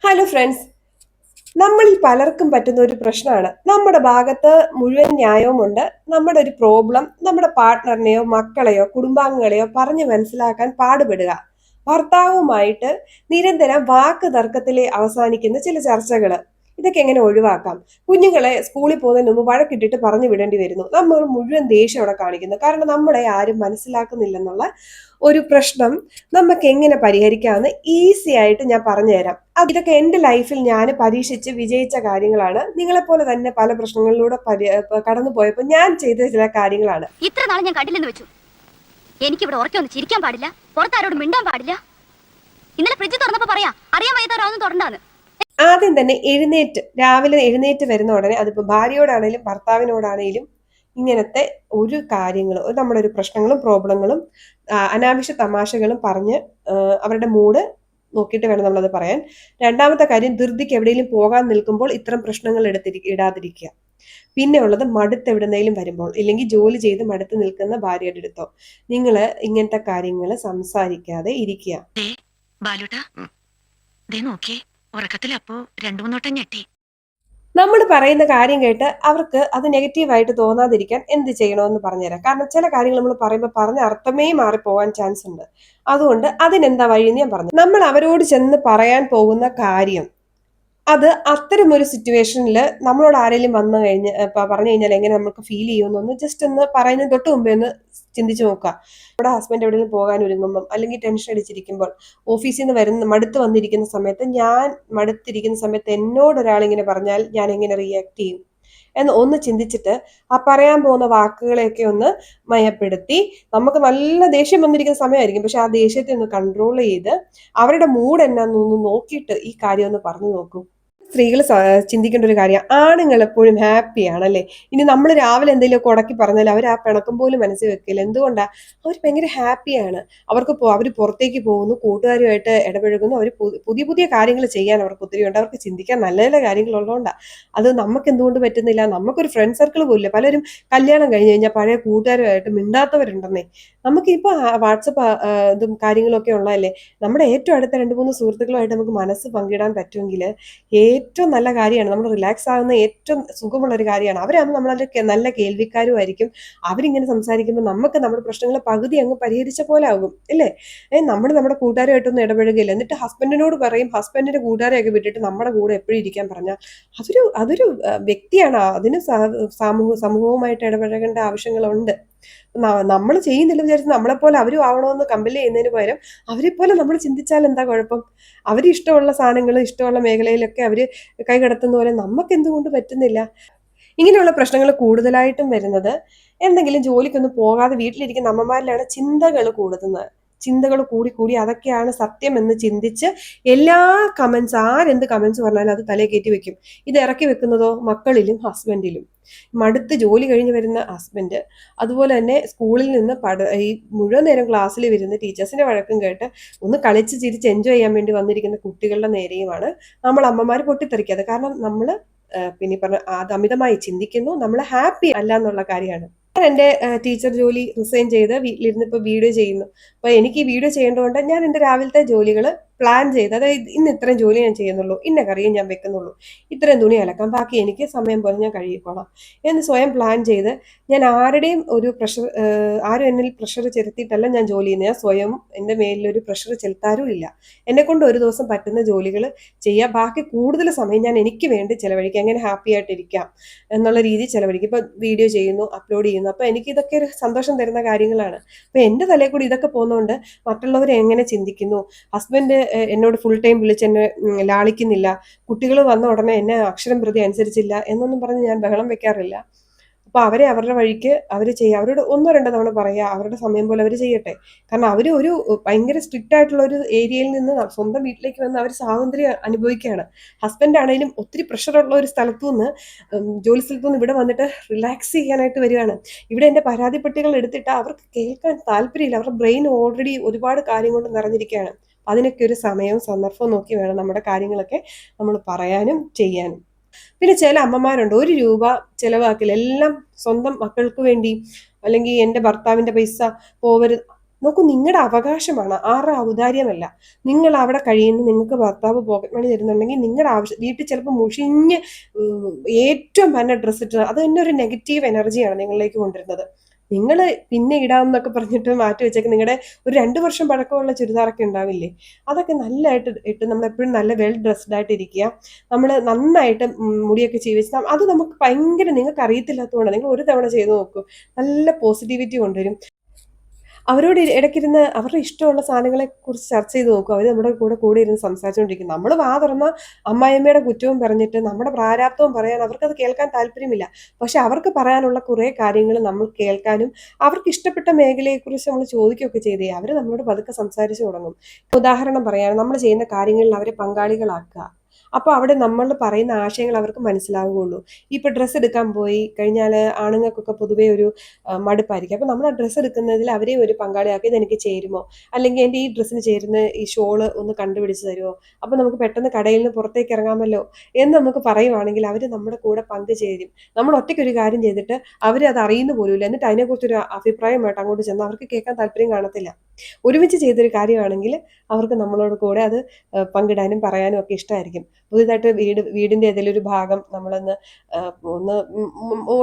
Hello friends, നമ്മളിൽ പലർക്കും പറ്റുന്ന ഒരു പ്രശ്നമാണ്. നമ്മുടെ ഭാഗത്ത് മുഴുവൻ ന്യായവുമുണ്ട്. നമ്മുടെ ഒരു പ്രോബ്ലം നമ്മുടെ പാർട്ട്ണറിനെയോ മക്കളെയോ കുടുംബാംഗങ്ങളെയോ പറഞ്ഞ് മനസ്സിലാക്കാൻ പാടുപെടുക. ഭർത്താവുമായിട്ട് നിരന്തരം വാക്ക് തർക്കത്തിലെ അവസാനിക്കുന്ന ചില ചർച്ചകൾ, ഇതൊക്കെ എങ്ങനെ ഒഴിവാക്കാം? കുഞ്ഞുങ്ങളെ സ്കൂളിൽ പോകുന്നതിന് മുമ്പ് വഴക്കിട്ടിട്ട് പറഞ്ഞു വിടേണ്ടി വരുന്നു. നമ്മൾ മുഴുവൻ ദേഷ്യം അവിടെ കാണിക്കുന്നു, കാരണം നമ്മളെ ആരും മനസ്സിലാക്കുന്നില്ലെന്നുള്ള ഒരു പ്രശ്നം നമുക്ക് എങ്ങനെ പരിഹരിക്കാമെന്ന് ഈസി ആയിട്ട് ഞാൻ പറഞ്ഞു തരാം. ഇതൊക്കെ എൻ്റെ ലൈഫിൽ ഞാൻ പരീക്ഷിച്ച് വിജയിച്ച കാര്യങ്ങളാണ്. നിങ്ങളെപ്പോലെ തന്നെ പല പ്രശ്നങ്ങളിലൂടെ കടന്നു പോയപ്പോൾ ഞാൻ ചെയ്ത ചില കാര്യങ്ങളാണ്. ഇത്ര നാളെ ഞാൻ കണ്ടില്ലെന്ന് വെച്ചു. എനിക്ക് ഇവിടെ ഉറക്കൊന്നും ചിരിക്കാൻ പാടില്ല, പുറത്താരോട് മിണ്ടാൻ പാടില്ല. ഇന്നലെ ഫ്രിഡ്ജ് തുറന്നപ്പോ പറയാ അറിയാൻ വയ്യാത്തവരൊന്നും തുറന്നാന്ന്. ആദ്യം തന്നെ രാവിലെ എഴുന്നേറ്റ് വരുന്ന ഉടനെ, അതിപ്പോ ഭാര്യയോടാണേലും ഭർത്താവിനോടാണേലും ഇങ്ങനത്തെ ഒരു കാര്യങ്ങളും നമ്മുടെ ഒരു പ്രശ്നങ്ങളും പ്രോബ്ലങ്ങളും അനാവശ്യ തമാശകളും പറഞ്ഞ് അവരുടെ മൂഡ് നോക്കിയിട്ട് വേണം നമ്മളത് പറയാൻ. രണ്ടാമത്തെ കാര്യം, ധൃതിക്ക് എവിടെയെങ്കിലും പോകാൻ നിൽക്കുമ്പോൾ ഇത്തരം പ്രശ്നങ്ങൾ ഇടാതിരിക്കുക. പിന്നെ ഉള്ളത്, മടുത്ത് എവിടുന്നേലും വരുമ്പോൾ, ഇല്ലെങ്കിൽ ജോലി ചെയ്ത് മടുത്ത് നിൽക്കുന്ന ഭാര്യയുടെ അടുത്തോ നിങ്ങൾ ഇങ്ങനത്തെ കാര്യങ്ങൾ സംസാരിക്കാതെ ഇരിക്കുക. നമ്മൾ പറയുന്ന കാര്യം കേട്ട് അവർക്ക് അത് നെഗറ്റീവായിട്ട് തോന്നാതിരിക്കാൻ എന്ത് ചെയ്യണമെന്ന് പറഞ്ഞുതരാം. കാരണം ചില കാര്യങ്ങൾ നമ്മൾ പറയുമ്പോൾ പറഞ്ഞ അർത്ഥമേ മാറിപ്പോവാൻ ചാൻസ് ഉണ്ട്. അതുകൊണ്ട് അതിനെന്താ വഴിയെന്ന് ഞാൻ പറഞ്ഞു. നമ്മൾ അവരോട് ചെന്ന് പറയാൻ പോകുന്ന കാര്യം, അത് അത്തരമൊരു സിറ്റുവേഷനിൽ നമ്മളോട് ആരെങ്കിലും വന്നു കഴിഞ്ഞ് പറഞ്ഞു കഴിഞ്ഞാൽ എങ്ങനെ നമുക്ക് ഫീൽ ചെയ്യുമെന്നൊന്ന് ജസ്റ്റ് ഒന്ന് പറയുന്നതിന് തൊട്ട് മുമ്പേ ഒന്ന് ചിന്തിച്ചു നോക്കുക. നമ്മുടെ ഹസ്ബൻഡ് എവിടെയെങ്കിലും പോകാൻ ഒരുങ്ങുമ്പം, അല്ലെങ്കിൽ ടെൻഷൻ അടിച്ചിരിക്കുമ്പോൾ, ഓഫീസിൽ നിന്ന് മടുത്ത് വന്നിരിക്കുന്ന സമയത്ത്, ഞാൻ മടുത്തിരിക്കുന്ന സമയത്ത് എന്നോട് ഒരാളിങ്ങനെ പറഞ്ഞാൽ ഞാൻ എങ്ങനെ റിയാക്ട് ചെയ്യും എന്ന് ഒന്ന് ചിന്തിച്ചിട്ട് ആ പറയാൻ പോകുന്ന വാക്കുകളെയൊക്കെ ഒന്ന് മയപ്പെടുത്തി, നമുക്ക് നല്ല ദേഷ്യം വന്നിരിക്കുന്ന സമയമായിരിക്കും, പക്ഷെ ആ ദേഷ്യത്തെ ഒന്ന് കൺട്രോൾ ചെയ്ത് അവരുടെ മൂഡ് എന്നാന്നൊന്ന് നോക്കിയിട്ട് ഈ കാര്യം ഒന്ന് പറഞ്ഞു നോക്കൂ. സ്ത്രീകൾ ചിന്തിക്കേണ്ട ഒരു കാര്യം, ആണുങ്ങൾ എപ്പോഴും ഹാപ്പിയാണല്ലേ. ഇനി നമ്മൾ രാവിലെ എന്തെങ്കിലുമൊക്കെ ഉടക്കി പറഞ്ഞാൽ അവർ ആ പിണക്കം പോലും മനസ്സിൽ വെക്കില്ല. എന്തുകൊണ്ടാ? അവർ ഭയങ്കര ഹാപ്പിയാണ്. അവർ പുറത്തേക്ക് പോകുന്നു, കൂട്ടുകാരുമായിട്ട് ഇടപഴകുന്നു, അവർ പുതിയ പുതിയ കാര്യങ്ങൾ ചെയ്യാൻ അവർക്ക് ഒത്തിരി ഉണ്ട്. അവർക്ക് ചിന്തിക്കാൻ നല്ല നല്ല കാര്യങ്ങൾ ഉള്ളതുകൊണ്ടാണ്. അത് നമുക്ക് എന്തുകൊണ്ട് പറ്റുന്നില്ല? നമുക്കൊരു ഫ്രണ്ട് സർക്കിൾ പോലില്ല. പലരും കല്യാണം കഴിഞ്ഞ് കഴിഞ്ഞാൽ പഴയ കൂട്ടുകാരുമായിട്ട് മിണ്ടാത്തവരുണ്ടെന്നേ. നമുക്കിപ്പോൾ വാട്സപ്പ് ഇതും കാര്യങ്ങളൊക്കെ ഉള്ളതല്ലേ. നമ്മുടെ ഏറ്റവും അടുത്ത 2-3 സുഹൃത്തുക്കളുമായിട്ട് നമുക്ക് മനസ്സ് പങ്കിടാൻ പറ്റുമെങ്കിൽ ഏറ്റവും നല്ല കാര്യമാണ്. നമ്മൾ റിലാക്സ് ആകുന്ന ഏറ്റവും സുഖമുള്ള ഒരു കാര്യമാണ്. അവരാകുമ്പോൾ നമ്മളത് നല്ല കേൾവിക്കാരുമായിരിക്കും. അവരിങ്ങനെ സംസാരിക്കുമ്പോൾ നമുക്ക് നമ്മുടെ പ്രശ്നങ്ങൾ പകുതി അങ്ങ് പരിഹരിച്ച പോലെ ആകും, അല്ലേ? നമ്മുടെ കൂട്ടുകാരുമായിട്ടൊന്നും ഇടപഴകില്ല, എന്നിട്ട് ഹസ്ബൻഡിനോട് പറയും, ഹസ്ബൻഡിന്റെ കൂട്ടുകാരെയൊക്കെ വിട്ടിട്ട് നമ്മുടെ കൂടെ എപ്പോഴും ഇരിക്കാൻ പറഞ്ഞാൽ അതൊരു വ്യക്തിയാണ്. അതിന് സമൂഹവുമായിട്ട് ഇടപഴകേണ്ട ആവശ്യങ്ങളുണ്ട്. നമ്മൾ ചെയ്യുന്നില്ല വിചാരിച്ച് നമ്മളെപ്പോലെ അവരും ആവണമെന്ന് കമ്പൽ ചെയ്യുന്നതിന് പകരം അവരെ പോലെ നമ്മൾ ചിന്തിച്ചാൽ എന്താ കുഴപ്പം? അവർ ഇഷ്ടമുള്ള സാധനങ്ങൾ ഇഷ്ടമുള്ള മേഖലയിലൊക്കെ അവർ കൈകടത്തുന്ന പോലെ നമുക്ക് എന്തുകൊണ്ട് പറ്റുന്നില്ല? ഇങ്ങനെയുള്ള പ്രശ്നങ്ങൾ കൂടുതലായിട്ടും വരുന്നത് എന്തെങ്കിലും ജോലിക്കൊന്നും പോകാതെ വീട്ടിലിരിക്കുന്ന അമ്മമാരിലാണ്. ചിന്തകൾ കൂടി കൂടി അതൊക്കെയാണ് സത്യം എന്ന് ചിന്തിച്ച് എല്ലാ ആരെന്ത് കമന്റ്സ് പറഞ്ഞാലും അത് തലേ കയറ്റി വെക്കും. ഇത് ഇറക്കി വെക്കുന്നതോ മക്കളിലും ഹസ്ബൻഡിലും. മടുത്ത് ജോലി കഴിഞ്ഞ് വരുന്ന ഹസ്ബൻഡ്, അതുപോലെ തന്നെ സ്കൂളിൽ നിന്ന് ഈ മുഴുവൻ നേരം ക്ലാസ്സിൽ വരുന്ന ടീച്ചേഴ്സിന്റെ വഴക്കും കേട്ട് ഒന്ന് കളിച്ച് ചിരിച്ച് എൻജോയ് ചെയ്യാൻ വേണ്ടി വന്നിരിക്കുന്ന കുട്ടികളുടെ നേരെയുമാണ് നമ്മൾ അമ്മമാർ പൊട്ടിത്തെറിക്കാതെ. കാരണം നമ്മൾ പിന്നെ പറഞ്ഞ അത് അമിതമായി ചിന്തിക്കുന്നു, നമ്മൾ ഹാപ്പി അല്ല എന്നുള്ള കാര്യമാണ്. ഞാൻ എൻ്റെ ടീച്ചർ ജോലി റിസൈൻ ചെയ്ത് വീട്ടിലിരുന്ന് ഇപ്പോൾ വീഡിയോ ചെയ്യുന്നു. അപ്പോൾ എനിക്ക് ഈ വീഡിയോ ചെയ്യേണ്ടതുകൊണ്ട് ഞാൻ എൻ്റെ രാവിലത്തെ ജോലികൾ പ്ലാൻ ചെയ്ത്, അതായത് ഇന്ന് ഇത്രയും ജോലി ഞാൻ ചെയ്യുന്നുള്ളൂ, ഇന്ന കറിയും ഞാൻ വെക്കുന്നുള്ളൂ, ഇത്രയും തുണി അലക്കാം, ബാക്കി എനിക്ക് സമയം പോലെ ഞാൻ കഴുകിക്കോളാം എന്ന് സ്വയം പ്ലാൻ ചെയ്ത്, ഞാൻ ആരും എന്നിൽ പ്രഷർ ചെലുത്തിയിട്ടല്ല ഞാൻ ജോലി ചെയ്യുന്നത്. ഞാൻ സ്വയം എൻ്റെ മേലിലൊരു പ്രഷർ ചെലുത്താറും ഇല്ല. എന്നെക്കൊണ്ട് ഒരു ദിവസം പറ്റുന്ന ജോലികൾ ചെയ്യുക, ബാക്കി കൂടുതൽ സമയം ഞാൻ എനിക്ക് വേണ്ടി ചിലവഴിക്കുക, എങ്ങനെ ഹാപ്പി ആയിട്ടിരിക്കാം എന്നുള്ള രീതിയിൽ ചിലവഴിക്കും. ഇപ്പം വീഡിയോ ചെയ്യുന്നു, അപ്ലോഡ് ചെയ്യുന്നു, അപ്പോൾ എനിക്ക് ഇതൊക്കെ ഒരു സന്തോഷം തരുന്ന കാര്യങ്ങളാണ്. അപ്പോൾ എൻ്റെ തലയിൽ കൂടി ഇതൊക്കെ പോകുന്നതുകൊണ്ട് മറ്റുള്ളവർ എങ്ങനെ ചിന്തിക്കുന്നു, ഹസ്ബൻഡ് എന്നോട് ഫുൾ ടൈം വിളിച്ച് എന്നെ ലാളിക്കുന്നില്ല, കുട്ടികൾ വന്ന ഉടനെ എന്നെ അക്ഷരം പ്രതി അനുസരിച്ചില്ല എന്നൊന്നും പറഞ്ഞ് ഞാൻ ബഹളം വെക്കാറില്ല. അപ്പോൾ അവരെ അവരുടെ വഴിക്ക് അവർ ചെയ്യുക. അവരോട് 1-2 തവണ പറയുക, അവരുടെ സമയം പോലെ അവർ ചെയ്യട്ടെ. കാരണം അവർ ഒരു ഭയങ്കര സ്ട്രിക്റ്റ് ആയിട്ടുള്ള ഒരു ഏരിയയിൽ നിന്ന് സ്വന്തം വീട്ടിലേക്ക് വന്ന് അവർ സ്വാതന്ത്ര്യം അനുഭവിക്കുകയാണ്. ഹസ്ബൻഡ് ആണെങ്കിലും ഒത്തിരി പ്രഷറുള്ള ഒരു ജോലി സ്ഥലത്തു നിന്ന് ഇവിടെ വന്നിട്ട് റിലാക്സ് ചെയ്യാനായിട്ട് വരികയാണ്. ഇവിടെ എൻ്റെ പരാതിപ്പെട്ടികൾ എടുത്തിട്ട് അവർക്ക് കേൾക്കാൻ താല്പര്യമില്ല. അവരുടെ ബ്രെയിൻ ഓൾറെഡി ഒരുപാട് കാര്യം കൊണ്ട് നിറഞ്ഞിരിക്കുകയാണ്. അതിനൊക്കെ ഒരു സമയവും സന്ദർഭവും നോക്കി വേണം നമ്മുടെ കാര്യങ്ങളൊക്കെ നമ്മൾ പറയാനും ചെയ്യാനും. പിന്നെ ചില അമ്മമാരുണ്ട്, 1 രൂപ ചെലവാക്കില്ല, എല്ലാം സ്വന്തം മക്കൾക്ക് വേണ്ടി, അല്ലെങ്കിൽ എൻ്റെ ഭർത്താവിൻ്റെ പൈസ പോവരുത്, നോക്കൂ, നിങ്ങളുടെ അവകാശമാണ്, ആരുടെ ഔദാര്യമല്ല. നിങ്ങൾ അവിടെ കഴിയുന്ന നിങ്ങൾക്ക് ഭർത്താവ് പോക്കറ്റ് മണി തരുന്നുണ്ടെങ്കിൽ നിങ്ങളുടെ ആവശ്യം, വീട്ടിൽ ചിലപ്പോൾ മുഷിഞ്ഞ് ഏറ്റവും നല്ല ഡ്രസ്സ് ഇട്ട് അത് തന്നെ ഒരു നെഗറ്റീവ് എനർജിയാണ് നിങ്ങളിലേക്ക് കൊണ്ടുവരുന്നത്. നിങ്ങൾ പിന്നെ ഇടാമെന്നൊക്കെ പറഞ്ഞിട്ട് മാറ്റി വെച്ചേക്ക് നിങ്ങളുടെ ഒരു 2 വർഷം പഴക്കമുള്ള ചുരിദാറൊക്കെ ഉണ്ടാവില്ലേ, അതൊക്കെ നല്ലതായിട്ട് ഇട്ട് നമ്മൾ എപ്പോഴും നല്ല വെൽ ഡ്രസ്ഡ് ആയിട്ട് ഇരിക്കുക. നമ്മൾ നന്നായിട്ട് മുടിയൊക്കെ ചെയ്ത് അത് നമുക്ക് ഭയങ്കര, നിങ്ങൾക്ക് അറിയത്തില്ലാത്തതുകൊണ്ട് നിങ്ങൾ ഒരു തവണ ചെയ്ത് നോക്കൂ, നല്ല പോസിറ്റിവിറ്റി കൊണ്ടുവരും. അവരോട് ഇടയ്ക്കിരുന്ന് അവരുടെ ഇഷ്ടമുള്ള സാധനങ്ങളെ കുറിച്ച് ചർച്ച ചെയ്ത് നോക്കും. അവർ നമ്മുടെ കൂടെ ഇരുന്ന് സംസാരിച്ചുകൊണ്ടിരിക്കും. നമ്മൾ വാ തുറന്ന അമ്മായിയമ്മയുടെ കുറ്റവും പറഞ്ഞിട്ട് നമ്മുടെ പ്രാരാബ്ദവും പറയാൻ അവർക്കത് കേൾക്കാൻ താല്പര്യമില്ല. പക്ഷെ അവർക്ക് പറയാനുള്ള കുറേ കാര്യങ്ങൾ നമ്മൾ കേൾക്കാനും അവർക്ക് ഇഷ്ടപ്പെട്ട മേഖലയെക്കുറിച്ച് നമ്മൾ ചോദിക്കുകയൊക്കെ ചെയ്തേ അവർ നമ്മളോട് പതുക്കെ സംസാരിച്ച് തുടങ്ങും. ഉദാഹരണം പറയാൻ, നമ്മൾ ചെയ്യുന്ന കാര്യങ്ങളിൽ അവരെ പങ്കാളികളാക്കുക. അപ്പോൾ അവിടെ നമ്മൾ പറയുന്ന ആശയങ്ങൾ അവർക്ക് മനസ്സിലാവുകയുള്ളൂ. ഇപ്പോൾ ഡ്രസ്സ് എടുക്കാൻ പോയി കഴിഞ്ഞാൽ ആണുങ്ങൾക്കൊക്കെ പൊതുവേ ഒരു മടുപ്പായിരിക്കും. അപ്പോൾ നമ്മൾ ആ ഡ്രസ്സ് എടുക്കുന്നതിൽ അവരെ ഒരു പങ്കാളിയാക്കി, ഇതെനിക്ക് ചേരുമോ, അല്ലെങ്കിൽ എൻ്റെ ഈ ഡ്രസ്സിന് ചേരുന്ന ഈ ഷോള് ഒന്ന് കണ്ടുപിടിച്ച് തരുമോ, അപ്പോൾ നമുക്ക് പെട്ടെന്ന് കടയിൽ നിന്ന് പുറത്തേക്ക് ഇറങ്ങാമല്ലോ എന്ന് നമുക്ക് പറയുവാണെങ്കിൽ അവർ നമ്മുടെ കൂടെ പങ്കുചേരും. നമ്മൾ ഒറ്റയ്ക്കൊരു കാര്യം ചെയ്തിട്ട് അവർ അത് അറിയുന്ന പോലുമില്ല, എന്നിട്ട് അതിനെക്കുറിച്ചൊരു അഭിപ്രായമായിട്ട് അങ്ങോട്ട് ചെന്ന് അവർക്ക് കേൾക്കാൻ താല്പര്യം കാണത്തില്ല. ഒരുമിച്ച് ചെയ്തൊരു കാര്യമാണെങ്കിൽ അവർക്ക് നമ്മളോട് കൂടെ അത് പങ്കിടാനും പറയാനും ഒക്കെ ഇഷ്ടമായിരിക്കും. പുതിയതായിട്ട് വീടിൻ്റെ ഏതെങ്കിലും ഒരു ഭാഗം നമ്മളൊന്ന്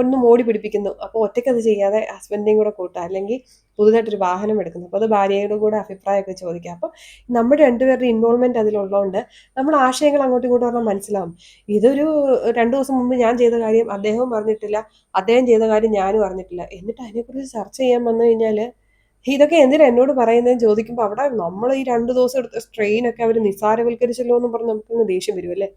ഒന്ന് മോടി പിടിപ്പിക്കുന്നു, അപ്പോൾ ഒറ്റയ്ക്കത് ചെയ്യാതെ ഹസ്ബൻഡിനെയും കൂടെ കൂട്ടുക, അല്ലെങ്കിൽ പുതുതായിട്ടൊരു വാഹനം എടുക്കുന്നു, അപ്പോൾ അത് ഭാര്യയുടെ കൂടെ അഭിപ്രായമൊക്കെ ചോദിക്കുക. അപ്പോൾ നമ്മുടെ രണ്ടുപേരുടെ ഇൻവോൾവ്മെന്റ് അതിലുള്ളതുകൊണ്ട് നമ്മൾ ആശയങ്ങൾ അങ്ങോട്ടും ഇങ്ങോട്ടും പറഞ്ഞാൽ മനസ്സിലാവും. ഇതൊരു 2 ദിവസം മുമ്പ് ഞാൻ ചെയ്ത കാര്യം അദ്ദേഹവും പറഞ്ഞിട്ടില്ല, അദ്ദേഹം ചെയ്ത കാര്യം ഞാനും അറിഞ്ഞിട്ടില്ല, എന്നിട്ട് അതിനെക്കുറിച്ച് ചർച്ച ചെയ്യാൻ വന്നു കഴിഞ്ഞാൽ ഇതൊക്കെ എന്തിനാ എന്നോട് പറയുന്നതെന്ന് ചോദിക്കുമ്പോൾ അവിടെ നമ്മൾ ഈ 2 ദിവസം എടുത്ത സ്ട്രെയിനൊക്കെ അവർ നിസ്സാരവൽക്കരിച്ചല്ലോ എന്നും പറഞ്ഞ് നമുക്കങ്ങ് ദേഷ്യം വരും അല്ലേ.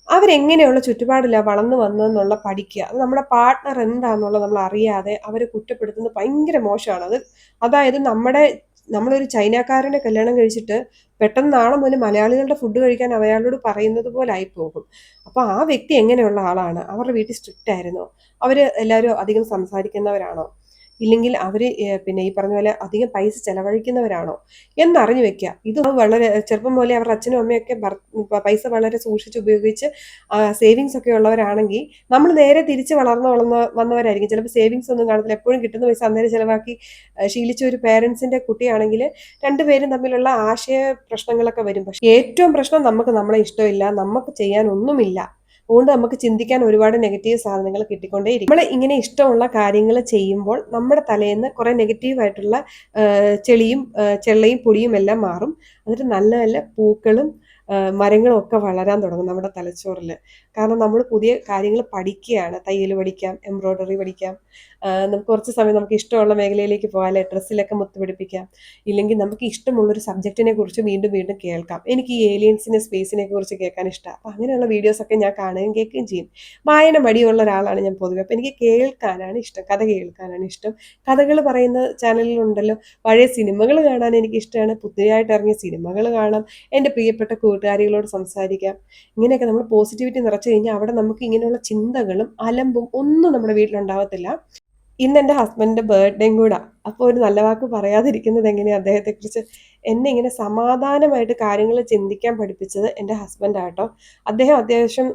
അവരെങ്ങനെയുള്ള ചുറ്റുപാടിലാണ് വളർന്നു വന്നതെന്നുള്ള പഠിക്കുക. അത് നമ്മുടെ പാർട്ട്ണർ എന്താണെന്നുള്ളത് നമ്മൾ അറിയാതെ അവരെ കുറ്റപ്പെടുത്തുന്നത് ഭയങ്കര മോശമാണ്. അതായത് നമ്മളൊരു ചൈനക്കാരനെ കല്യാണം കഴിച്ചിട്ട് പെട്ടെന്ന് നാളെ മുതൽ മലയാളികളുടെ ഫുഡ് കഴിക്കാൻ അയാളോട് പറയുന്നത് പോലെ ആയിപ്പോകും. അപ്പോൾ ആ വ്യക്തി എങ്ങനെയുള്ള ആളാണ്, അവരുടെ വീട്ടിൽ സ്ട്രിക്റ്റ് ആയിരുന്നോ, അവർ എല്ലാവരും അധികം സംസാരിക്കുന്നവരാണോ, ഇല്ലെങ്കിൽ അവർ പിന്നെ ഈ പറഞ്ഞ പോലെ അധികം പൈസ ചെലവഴിക്കുന്നവരാണോ എന്നറിഞ്ഞു വെക്കുക. ഇത് വളരെ ചെറുപ്പം പോലെ അവരുടെ അച്ഛനും അമ്മയൊക്കെ പൈസ വളരെ സൂക്ഷിച്ച് ഉപയോഗിച്ച് സേവിങ്സ് ഒക്കെ ഉള്ളവരാണെങ്കിൽ നമ്മൾ നേരെ തിരിച്ച് വന്നവരായിരിക്കും. ചിലപ്പോൾ സേവിങ്സ് ഒന്നും കാണത്തില്ല, എപ്പോഴും കിട്ടുന്ന പൈസ അന്നേരം ചിലവാക്കി ശീലിച്ച ഒരു പേരൻസിന്റെ കുട്ടിയാണെങ്കിൽ രണ്ടുപേരും തമ്മിലുള്ള ആശയ പ്രശ്നങ്ങളൊക്കെ വരും. പക്ഷെ ഏറ്റവും പ്രശ്നം നമുക്ക് നമ്മളെ ഇഷ്ടമില്ല, നമുക്ക് ചെയ്യാൻ ഒന്നുമില്ല, അതുകൊണ്ട് നമുക്ക് ചിന്തിക്കാൻ ഒരുപാട് നെഗറ്റീവ് സാധനങ്ങൾ കിട്ടിക്കൊണ്ടേയിരിക്കും. നമ്മൾ ഇങ്ങനെ ഇഷ്ടമുള്ള കാര്യങ്ങൾ ചെയ്യുമ്പോൾ നമ്മുടെ തലേന്ന് കുറെ നെഗറ്റീവായിട്ടുള്ള ചെള്ളയും പൊടിയും എല്ലാം മാറും. എന്നിട്ട് നല്ല നല്ല പൂക്കളും മരങ്ങളും ഒക്കെ വളരാൻ തുടങ്ങും നമ്മുടെ തലച്ചോറിൽ. കാരണം നമ്മൾ പുതിയ കാര്യങ്ങൾ പഠിക്കുകയാണ്. തയ്യൽ പഠിക്കാം, എംബ്രോയ്ഡറി പഠിക്കാം, നമുക്ക് കുറച്ച് സമയം നമുക്ക് ഇഷ്ടമുള്ള മേഖലയിലേക്ക് പോകാം, അല്ലെ ഡ്രസ്സിലൊക്കെ മുത്ത് പിടിപ്പിക്കാം, ഇല്ലെങ്കിൽ നമുക്ക് ഇഷ്ടമുള്ളൊരു സബ്ജക്റ്റിനെ കുറിച്ച് വീണ്ടും വീണ്ടും കേൾക്കാം. എനിക്ക് ഈ ഏലിയൻസിനെ സ്പേസിനെ കുറിച്ച് കേൾക്കാൻ ഇഷ്ടമാണ്. അപ്പം അങ്ങനെയുള്ള വീഡിയോസൊക്കെ ഞാൻ കാണുകയും കേൾക്കുകയും ചെയ്യും. വായന മടിയുള്ള ഒരാളാണ് ഞാൻ പൊതുവെ. അപ്പം എനിക്ക് കേൾക്കാനാണ് ഇഷ്ടം, കഥ കേൾക്കാനാണ് ഇഷ്ടം. കഥകൾ പറയുന്ന ചാനലുകളുണ്ടല്ലോ, പഴയ സിനിമകൾ കാണാൻ എനിക്ക് ഇഷ്ടമാണ്. പുതിയതായിട്ട് ഇറങ്ങിയ സിനിമകൾ കാണാം, എൻ്റെ പ്രിയപ്പെട്ട കൂട്ടുകാരികളോട് സംസാരിക്കാം. ഇങ്ങനെയൊക്കെ നമ്മൾ പോസിറ്റിവിറ്റി നിറച്ചു കഴിഞ്ഞാൽ അവിടെ നമുക്ക് ഇങ്ങനെയുള്ള ചിന്തകളും അലമ്പും ഒന്നും നമ്മുടെ വീട്ടിലുണ്ടാവത്തില്ല. ഇന്ന് എൻ്റെ ഹസ്ബൻഡിൻ്റെ ബർത്ത്ഡേയും കൂടെ. അപ്പോൾ ഒരു നല്ല വാക്ക് പറയാതിരിക്കുന്നത് എങ്ങനെയാണ് അദ്ദേഹത്തെക്കുറിച്ച്. എന്നെ ഇങ്ങനെ സമാധാനമായിട്ട് കാര്യങ്ങൾ ചിന്തിക്കാൻ പഠിപ്പിച്ചത് എൻ്റെ ഹസ്ബൻഡാട്ടോ. അദ്ദേഹം അത്യാവശ്യം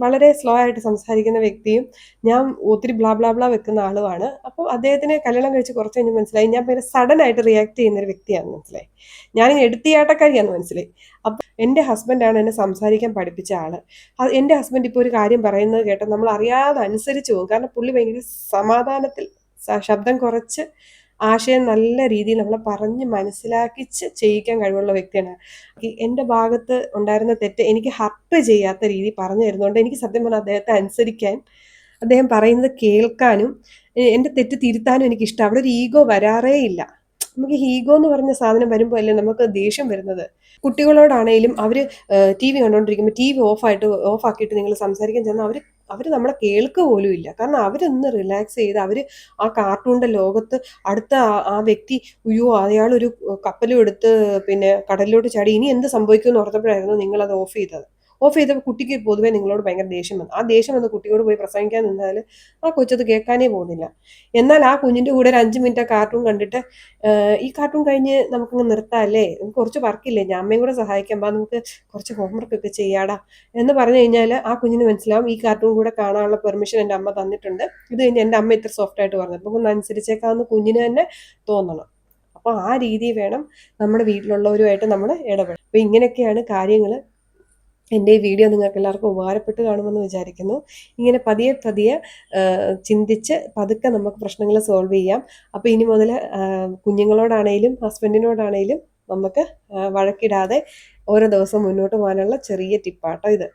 വളരെ സ്ലോ ആയിട്ട് സംസാരിക്കുന്ന വ്യക്തിയും ഞാൻ ഒത്തിരി ബ്ലാ ബ്ലാ ബ്ലാ വെക്കുന്ന ആളുമാണ്. അപ്പോൾ അദ്ദേഹത്തിന് കല്യാണം കഴിച്ച് കുറച്ച് കഴിഞ്ഞ് മനസ്സിലായി ഞാൻ പിന്നെ സഡൻ ആയിട്ട് റിയാക്ട് ചെയ്യുന്നൊരു വ്യക്തിയാണെന്ന് മനസ്സിലായി. ഞാനിങ്ങനെ എടുത്തിയാട്ടക്കാരിയാണെന്ന് മനസ്സിലായി. അപ്പം എൻ്റെ ഹസ്ബൻഡാണ് എന്നെ സംസാരിക്കാൻ പഠിപ്പിച്ച ആൾ. എൻ്റെ ഹസ്ബൻഡ് ഇപ്പോൾ ഒരു കാര്യം പറയുന്നത് കേട്ടാൽ നമ്മൾ അറിയാതെ അനുസരിച്ച് പോകും. കാരണം പുള്ളി ഭയങ്കര സമാധാനത്തിൽ ശബ്ദം കുറച്ച് ആശയം നല്ല രീതിയിൽ നമ്മളെ പറഞ്ഞ് മനസ്സിലാക്കിച്ച് ചെയ്യിക്കാൻ കഴിവുള്ള വ്യക്തിയാണ്. എൻ്റെ ഭാഗത്ത് ഉണ്ടായിരുന്ന തെറ്റ് എനിക്ക് ഹർട്ട് ചെയ്യാത്ത രീതി പറഞ്ഞു തരുന്നതുകൊണ്ട് എനിക്ക് സത്യം പറഞ്ഞാൽ അദ്ദേഹത്തെ അനുസരിക്കാൻ, അദ്ദേഹം പറയുന്നത് കേൾക്കാനും എൻ്റെ തെറ്റ് തിരുത്താനും എനിക്കിഷ്ടം. അവിടെ ഒരു ഈഗോ വരാറേ ഇല്ല. നമുക്ക് ഈഗോ എന്ന് പറഞ്ഞ സാധനം വരുമ്പോൾ അല്ലേ നമുക്ക് ദേഷ്യം വരുന്നത്. കുട്ടികളോടാണേലും അവർ TV കണ്ടുകൊണ്ടിരിക്കുമ്പോൾ TV ഓഫാക്കിയിട്ട് നിങ്ങൾ സംസാരിക്കാൻ ചെന്നാൽ അവർ നമ്മളെ കേൾക്കുക പോലും ഇല്ല. കാരണം അവരൊന്ന് റിലാക്സ് ചെയ്ത് അവർ ആ കാർട്ടൂണിൻ്റെ ലോകത്ത് അടുത്ത ആ വ്യക്തി അയ്യോ അയാളൊരു കപ്പലും എടുത്ത് പിന്നെ കടലിലോട്ട് ചാടി ഇനി എന്ത് സംഭവിക്കുമെന്ന് ഓർത്തപ്പോഴായിരുന്നു നിങ്ങളത് ഓഫ് ചെയ്തത്. ഓഫ് ചെയ്തപ്പോൾ കുട്ടിക്ക് പൊതുവേ നിങ്ങളോട് ഭയങ്കര ദേഷ്യം വന്നു. ആ ദേഷ്യം വന്ന് കുട്ടിയോട് പോയി പ്രസംഗിക്കാൻ നിന്നാൽ ആ കൊച്ചത് കേൾക്കാനേ പോകുന്നില്ല. എന്നാൽ ആ കുഞ്ഞിൻ്റെ കൂടെ ഒരു 5 മിനിറ്റ് കാർട്ടൂൺ കണ്ടിട്ട് ഈ കാർട്ടൂൺ കഴിഞ്ഞ് നമുക്കങ്ങ് നിർത്താമല്ലേ, നമുക്ക് കുറച്ച് വർക്കില്ലേ, ഞാൻ അമ്മയും കൂടെ സഹായിക്കാം, ബാ നമുക്ക് കുറച്ച് ഹോംവർക്ക് ഒക്കെ ചെയ്യാടാ എന്ന് പറഞ്ഞു കഴിഞ്ഞാൽ ആ കുഞ്ഞിന് മനസ്സിലാവും ഈ കാർട്ടൂൺ കൂടെ കാണാനുള്ള പെർമിഷൻ എൻ്റെ അമ്മ തന്നിട്ടുണ്ട്, ഇത് കഴിഞ്ഞ് എൻ്റെ അമ്മ ഇത്ര സോഫ്റ്റ് ആയിട്ട് പറഞ്ഞു, അപ്പം ഒന്ന് അനുസരിച്ചേക്കാവുന്ന കുഞ്ഞിന് തന്നെ തോന്നണം. അപ്പോൾ ആ രീതി വേണം നമ്മുടെ വീട്ടിലുള്ളവരുമായിട്ട് നമ്മൾ ഇടപെടാം. അപ്പോൾ ഇങ്ങനെയൊക്കെയാണ് കാര്യങ്ങൾ. എൻ്റെ ഈ വീഡിയോ നിങ്ങൾക്ക് എല്ലാവർക്കും ഉപകാരപ്പെട്ട് കാണുമെന്ന് വിചാരിക്കുന്നു. ഇങ്ങനെ പതിയെ പതിയെ ചിന്തിച്ച് പതുക്കെ നമുക്ക് പ്രശ്നങ്ങൾ സോൾവ് ചെയ്യാം. അപ്പോൾ ഇനി മുതൽ കുഞ്ഞുങ്ങളോടാണേലും ഹസ്ബൻഡിനോടാണേലും നമുക്ക് വഴക്കിടാതെ ഓരോ ദിവസം മുന്നോട്ട് പോകാനുള്ള ചെറിയ ടിപ്പാട്ടോ ഇത്.